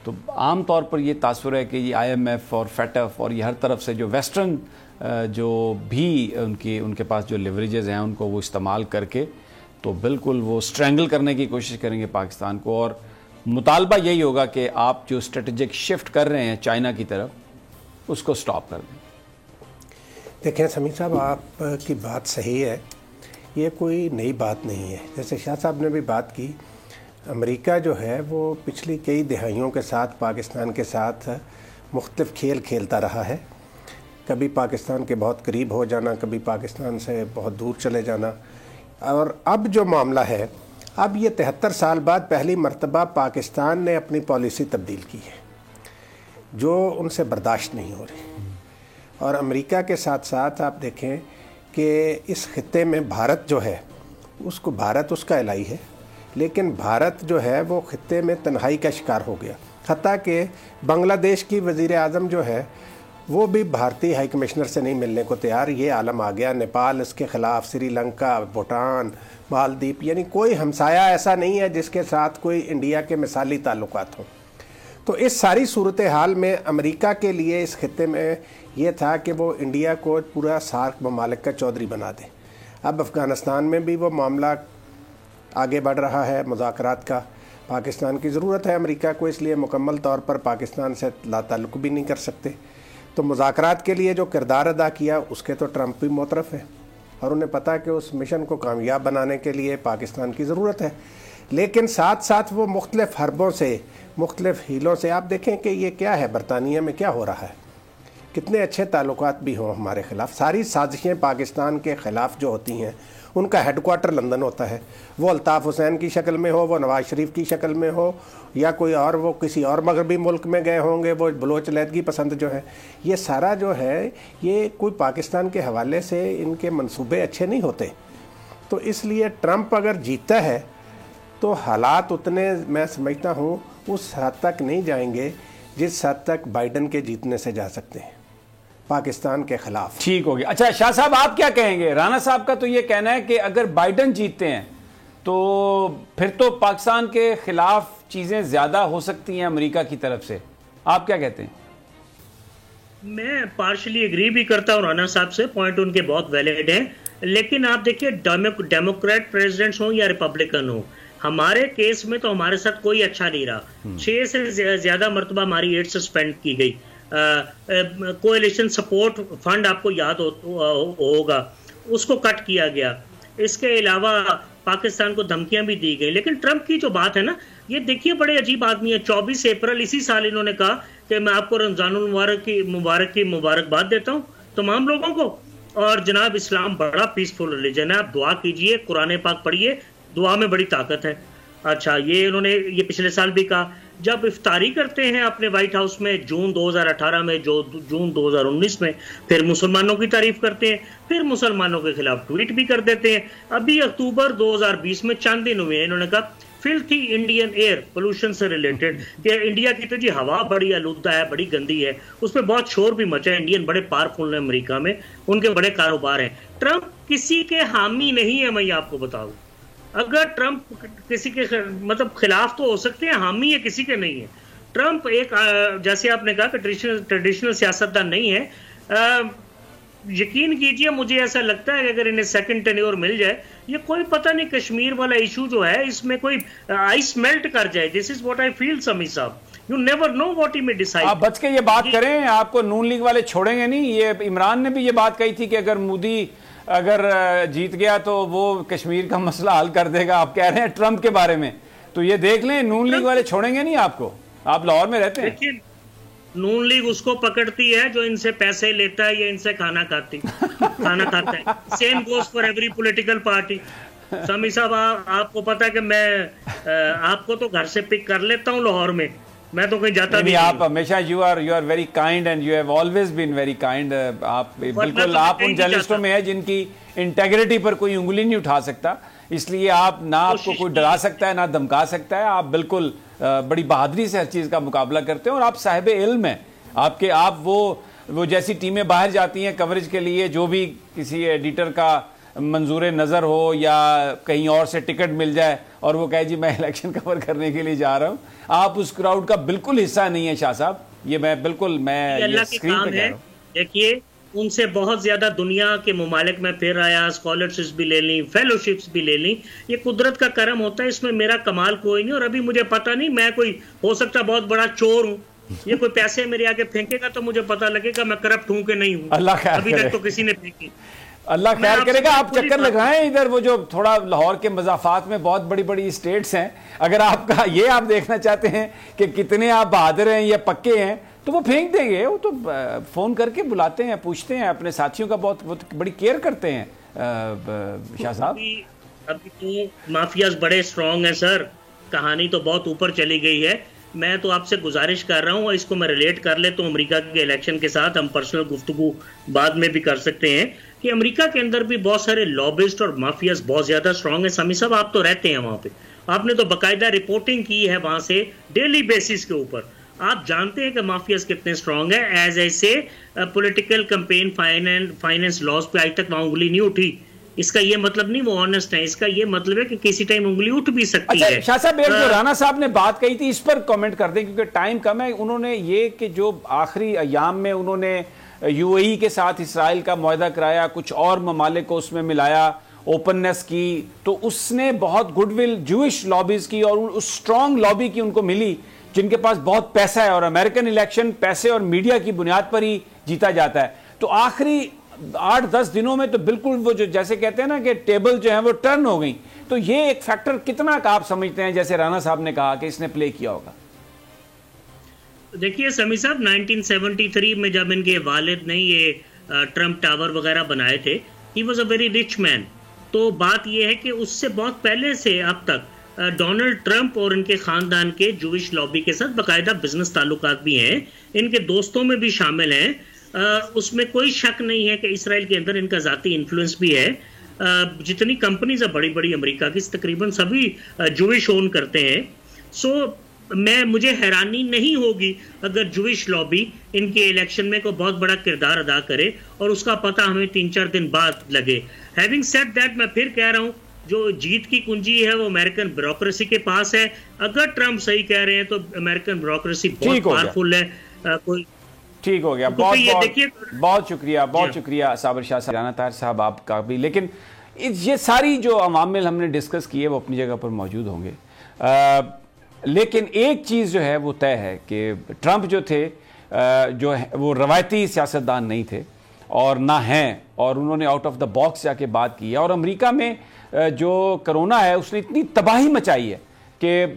तो आम तौर पर ये तासुर है कि ये IMF और FATF और ये हर तरफ से जो वेस्टर्न जो भी उनके पास जो लिवरेजेस हैं उनको वो इस्तेमाल करके तो बिल्कुल वो स्ट्रेंगल करने की कोशिश करेंगे पाकिस्तान को। और मुतालबा यही होगा कि आप जो स्ट्रेटेजिक शिफ्ट कर रहे हैं चाइना की तरफ उसको स्टॉप कर दें। देखें समीर साहब, आपकी बात सही है, ये कोई नई बात नहीं है। जैसे शाह साहब ने भी बात की, अमेरिका जो है वो पिछली कई दहाइयों के साथ पाकिस्तान के साथ मुख्तलिफ खेल खेलता रहा है। कभी पाकिस्तान के बहुत करीब हो जाना, कभी पाकिस्तान से बहुत दूर चले जाना। और अब जो मामला है, अब ये 73 साल बाद पहली मर्तबा पाकिस्तान ने अपनी पॉलिसी तब्दील की है जो उनसे बर्दाश्त नहीं हो रही। और अमेरिका के साथ साथ आप देखें कि इस खित्ते में भारत जो है उसको, भारत उसका इलाई है, लेकिन भारत जो है वो खित्ते में तन्हाई का शिकार हो गया। हत्ता कि बांग्लादेश की वज़ीर आज़म जो है वो भी भारतीय हाई कमिश्नर से नहीं मिलने को तैयार। ये आलम आ गया, नेपाल इसके ख़िलाफ़, श्रीलंका, भूटान, मालदीव, यानी कोई हमसाया ऐसा नहीं है जिसके साथ कोई इंडिया के मिसाली ताल्लुकात हों। तो इस सारी सूरत हाल में अमेरिका के लिए इस खित्ते में ये था कि वो इंडिया को पूरा सार्क ममालिक का चौधरी बना दे। अब अफ़गानिस्तान में भी वो मामला आगे बढ़ रहा है मुज़ाकरात का। पाकिस्तान की ज़रूरत है अमेरिका को, इसलिए मुकम्मल तौर पर पाकिस्तान से लाताल्लुक़ भी नहीं कर सकते। तो मुज़ाकरात के लिए जो किरदार अदा किया उसके तो ट्रंप भी मोतरफ़ है और उन्हें पता है कि उस मिशन को कामयाब बनाने के लिए पाकिस्तान की ज़रूरत है। लेकिन साथ साथ वो मुख्तलिफ़ हरबों से, मुख्तलिफ़ हीलों से, आप देखें कि ये क्या है, बरतानिया में क्या हो रहा है, कितने अच्छे ताल्लुकात भी हों हमारे ख़िलाफ़, सारी साजिशें पाकिस्तान के ख़िलाफ़ जो होती हैं उनका हेडक्वार्टर लंदन होता है। वो अल्ताफ़ हुसैन की शक्ल में हो, वो नवाज़ शरीफ की शक्ल में हो, या कोई और, वो किसी और मगरबी मुल्क में गए होंगे, वो बलोच लहदगी पसंद जो है, ये सारा जो है ये कोई पाकिस्तान के हवाले से इनके मंसूबे अच्छे नहीं होते। तो इसलिए ट्रंप अगर जीतता है तो हालात उतने, मैं समझता हूँ, उस हद तक नहीं जाएंगे जिस हद तक बाइडन के जीतने से जा सकते हैं पाकिस्तान के खिलाफ। ठीक हो गया। अच्छा शाह साहब, आप क्या कहेंगे? राना साहब का तो ये कहना है कि अगर बाइडन जीतते हैं तो फिर तो पाकिस्तान के खिलाफ चीजें ज्यादा हो सकती हैं अमेरिका की तरफ से। आप क्या कहते हैं? मैं पार्शली एग्री भी करता हूँ राना साहब से, पॉइंट उनके बहुत वैलिड हैं। लेकिन आप देखिए, डेमोक्रेट प्रेसिडेंट्स हो या रिपब्लिकन हो, हमारे केस में तो हमारे साथ कोई अच्छा नहीं रहा। 6 से ज्यादा मरतबा हमारी एड सस्पेंड की गई। कोएलिशन सपोर्ट फंड आपको याद होगा, उसको कट किया गया। इसके अलावा पाकिस्तान को धमकियां भी दी गई। लेकिन ट्रंप की जो बात है ना, ये देखिए बड़े अजीब आदमी है। 24 अप्रैल इसी साल इन्होंने कहा कि मैं आपको रमजानुल मुबारक की मुबारकबाद देता हूँ तमाम लोगों को, और जनाब इस्लाम बड़ा पीसफुल रिलीजन है, आप दुआ कीजिए, कुरान पाक पढ़िए, दुआ में बड़ी ताकत है। अच्छा, ये इन्होंने ये पिछले साल भी कहा। जब इफ्तारी करते हैं अपने व्हाइट हाउस में जून 2018 में, जो जून 2019 में, फिर मुसलमानों की तारीफ करते हैं, फिर मुसलमानों के खिलाफ ट्वीट भी कर देते हैं। अभी अक्टूबर 2020 में चंद दिन हुए, इन्होंने कहा फिल्थी इंडियन एयर पोल्यूशन से रिलेटेड कि इंडिया की तो जी हवा बड़ी आलूदा है, बड़ी गंदी है, उस पर बहुत शोर भी मचा है। इंडियन बड़े पावरफुल हैं अमेरिका में, उनके बड़े कारोबार हैं। ट्रंप किसी के हामी नहीं है, मैं आपको बताऊं। अगर ट्रंप किसी के मतलब खिलाफ तो हो सकते हैं, हामी है किसी के नहीं है। ट्रंप एक जैसे आपने कहा कि ट्रेडिशनल सियासतदान नहीं है। यकीन कीजिए, मुझे ऐसा लगता है कि अगर इन्हें सेकंड टेन्योर मिल जाए, ये कोई पता नहीं कश्मीर वाला इशू जो है इसमें कोई आइस मेल्ट कर जाए। This is what I feel समी साहब। You never know what he may decide. आप बच के ये बात करें, आपको नून लीग वाले छोड़ेंगे नहीं। ये इमरान ने भी ये बात कही थी कि अगर मोदी अगर जीत गया तो वो कश्मीर का मसला हल कर देगा। आप कह रहे हैं ट्रंप के बारे में, तो ये देख लें, नून लीग वाले छोड़ेंगे नहीं आपको। आप लाहौर में रहते हैं। देखिए, नून लीग उसको पकड़ती है जो इनसे पैसे लेता है या इनसे खाना खाता है। Same goes for every political party. समी साहब, आपको पता है कि मैं आपको तो घर से पिक कर लेता हूँ लाहौर में, मैं तो कहीं जाता नहीं। आप हमेशा you are very kind and you have always been very kind. आप बिल्कुल, आप उन जर्नलिस्टों में है जिनकी इंटेग्रिटी पर कोई उंगली नहीं उठा सकता, इसलिए आप ना आपको कोई डरा सकता है ना धमका सकता है। आप बिल्कुल बड़ी बहादुरी से हर चीज का मुकाबला करते हैं और आप साहिब इल्म हैं। आप वो जैसी टीमें बाहर जाती हैं कवरेज के लिए, जो भी किसी एडिटर का मंजूर नज़र हो या कहीं और से टिकट मिल जाए और वो कहे जी मैं इलेक्शन कवर करने के लिए जा रहा हूँ। आप उस क्राउड का बिल्कुल हिस्सा नहीं है शाह साहब, ये मैं बिल्कुल ये स्क्रीन पे कह रहा हूँ। देखिए उनसे बहुत ज्यादा दुनिया के मुमालिक में फिर आया, स्कॉलरशिप्स भी ले ली, फेलोशिप्स भी ले ली, ये कुदरत का करम होता है, इसमें मेरा कमाल कोई नहीं। और अभी मुझे पता नहीं, मैं कोई हो सकता बहुत बड़ा चोर हूँ, ये कोई पैसे मेरे आगे फेंकेगा तो मुझे पता लगेगा मैं करप्ट हूं कि नहीं हूं। अल्लाह खैर अभी तक तो किसी ने फेंकी। अल्लाह खैर करेगा। आप चक्कर लगाएं इधर, वो जो थोड़ा लाहौर के मज़ाफ़ात में बहुत बड़ी बड़ी स्टेट्स हैं, अगर आपका ये आप देखना चाहते हैं कि कितने आप बहादुर हैं या पक्के हैं तो वो फेंक देंगे। वो तो फ़ोन करके बुलाते हैं, पूछते हैं, अपने साथियों का बहुत बड़ी केयर करते हैं शाह साहब। अभी तो माफियाज बड़े स्ट्रांग हैं सर, कहानी तो बहुत ऊपर चली गई है। मैं तो आपसे गुजारिश कर रहा हूँ, इसको मैं रिलेट कर ले तो अमेरिका के इलेक्शन के साथ, हम पर्सनल गुफ्तगू बाद में भी कर सकते हैं, कि अमेरिका के अंदर भी बहुत सारे लॉबिस्ट और माफियाज बहुत ज्यादा स्ट्रांग है। समी साहब आप तो रहते हैं वहां पे, आपने तो बाकायदा रिपोर्टिंग की है वहां से डेली बेसिस के ऊपर, आप जानते हैं कि माफियाज कितने स्ट्रांग है। एज ऐसे पॉलिटिकल कैंपेन फाइनेंस लॉस पे आज तक वहां उंगली नहीं उठी। इसका ये मतलब नहीं वो ऑनेस्ट है, इसका ये मतलब है कि किसी टाइम उंगली उठ भी सकती है। शाह साहब एक जो राना साहब ने बात कही थी इस पर कमेंट कर दें क्योंकि टाइम कम है। उन्होंने ये कि जो आखिरी अयाम में उन्होंने यूएई के साथ इसराइल का मुआहदा कराया, कुछ और ममालिक को उसमें मिलाया, ओपननेस की, तो उसने बहुत गुडविल जूइश लॉबीज की और उस स्ट्रॉन्ग लॉबी की उनको मिली जिनके पास बहुत पैसा है। और अमेरिकन इलेक्शन पैसे और मीडिया की बुनियाद पर ही जीता जाता है। तो आखिरी 8-10 दिनों में तो बिल्कुल वो जो जैसे कहते हैं ना कि टेबल जो है वो टर्न हो गई। तो ये एक फैक्टर कितना का आप समझते हैं, जैसे राना साहब ने कहा कि इसने प्ले किया होगा? देखिए समी साहब 1973 में जब इनके वालिद ने ये ट्रंप टावर वगैरह बनाए थे, he was a very rich man. तो बात यह है कि उससे बहुत पहले से अब तक डोनाल्ड ट्रंप और इनके खानदान के जूइश लॉबी के साथ बाकायदा बिजनेस ताल्लुकात भी हैं, इनके दोस्तों में भी शामिल हैं। उसमें कोई शक नहीं है कि इसराइल के अंदर इनका ज़ाती इन्फ्लुएंस भी है। जितनी कंपनीज है बड़ी बड़ी अमेरिका की, तकरीबन सभी जूइश ओन करते हैं। सो मुझे हैरानी नहीं होगी अगर जूइश लॉबी इनके इलेक्शन में कोई बहुत बड़ा किरदार अदा करे और उसका पता हमें 3-4 दिन बाद लगे। हैविंग सेड दैट, मैं फिर कह रहा हूँ जो जीत की कुंजी है वो अमेरिकन ब्यूरोक्रेसी के पास है। अगर ट्रंप सही कह रहे हैं तो अमेरिकन ब्यूरोक्रेसी बहुत पावरफुल है। कोई ठीक हो गया। बहुत शुक्रिया साबिर शाह साहब, राना ताहिर साहब आपका भी। लेकिन ये सारी जो अवामिल हमने डिस्कस की है वो अपनी जगह पर मौजूद होंगे, लेकिन एक चीज़ जो है वो तय है कि ट्रंप जो थे जो है वो रवायती सियासतदान नहीं थे और ना हैं, और उन्होंने आउट ऑफ द बॉक्स जाके बात की है। और अमेरिका में जो कोरोना है उसने इतनी तबाही मचाई है कि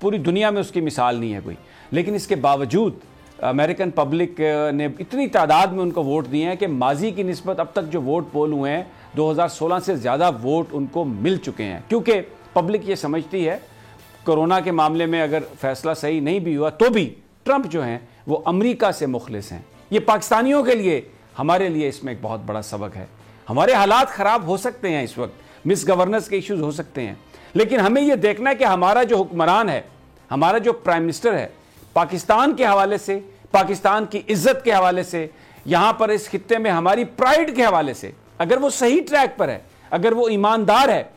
पूरी दुनिया में उसकी मिसाल नहीं है कोई। लेकिन इसके बावजूद अमेरिकन पब्लिक ने इतनी तादाद में उनको वोट दिए हैं कि माजी की निस्बत अब तक जो वोट पोल हुए हैं 2016 से ज़्यादा वोट उनको मिल चुके हैं, क्योंकि पब्लिक ये समझती है कोरोना के मामले में अगर फैसला सही नहीं भी हुआ तो भी ट्रंप जो हैं वो अमेरिका से मुखलिस हैं। ये पाकिस्तानियों के लिए, हमारे लिए इसमें एक बहुत बड़ा सबक है। हमारे हालात ख़राब हो सकते हैं, इस वक्त मिस गवर्नेंस के इश्यूज हो सकते हैं, लेकिन हमें यह देखना है कि हमारा जो हुक्मरान है, हमारा जो प्राइम मिनिस्टर है, पाकिस्तान के हवाले से, पाकिस्तान की इज्जत के हवाले से, यहां पर इस खित्ते में हमारी प्राइड के हवाले से, अगर वो सही ट्रैक पर है, अगर वो ईमानदार है,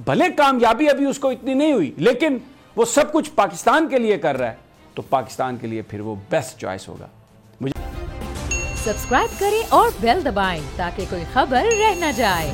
भले कामयाबी अभी उसको इतनी नहीं हुई लेकिन वो सब कुछ पाकिस्तान के लिए कर रहा है, तो पाकिस्तान के लिए फिर वो बेस्ट चॉइस होगा। सब्सक्राइब करें और बेल दबाएं ताकि कोई खबर रह न जाए।